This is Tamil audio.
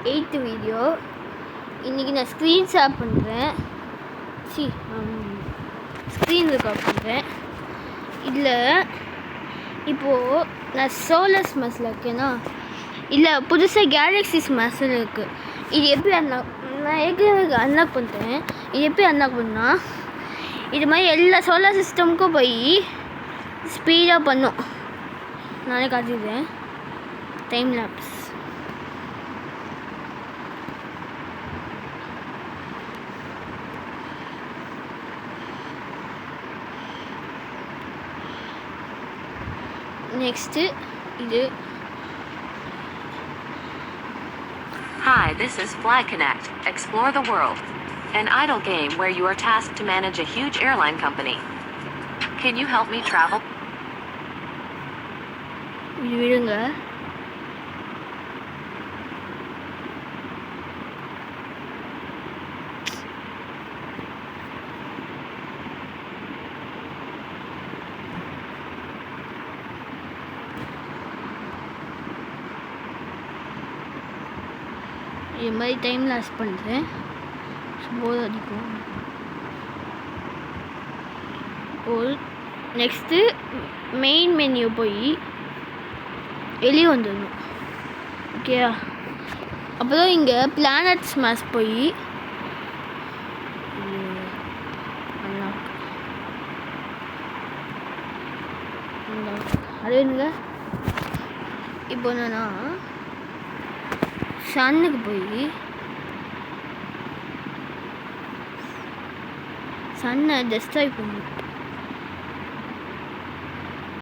8th video. இன்றைக்கி நான் ஸ்க்ரீன் ஷேர் பண்ணுறேன். ஸ்க்ரீன் ரெக்கார்ட் பண்ணுறேன். இதில் இப்போது நான் சோலார் ஸ்மாஷில் இருக்கேன்னா, இல்லை புதுசாக கேலக்ஸி ஸ்மாஷில் இருக்குது. இது எப்படி நான் ஏற்கனவே அன்லாக் பண்ணுறேன். இது எப்படி அன்லாக் பண்ணால் இது மாதிரி எல்லா சோலார் சிஸ்டமுக்கும் போய் ஸ்பீடாக பண்ணும். நானே காட்டிடுறேன். Time lapse. நெக்ஸ்ட்டு இது. Hi, this is FlyConnect. Explore the world. An idle game where you are tasked to manage a huge airline company. Can you help me travel? இது விடுங்க. இது மாதிரி டைம் லாஸ் பண்ணுறேன். போர் அடிக்கும். நெக்ஸ்ட்டு மெயின் மெனு போய் வெளியே வந்துடணும். ஓகேயா? அப்புறம் இங்கே பிளானட் ஸ்மாஷ் போய் அது என்னங்க இப்போ என்னன்னா சன்னுக்கு போய் சன்னை டெஸ்ட்ராய் பண்ணணும்.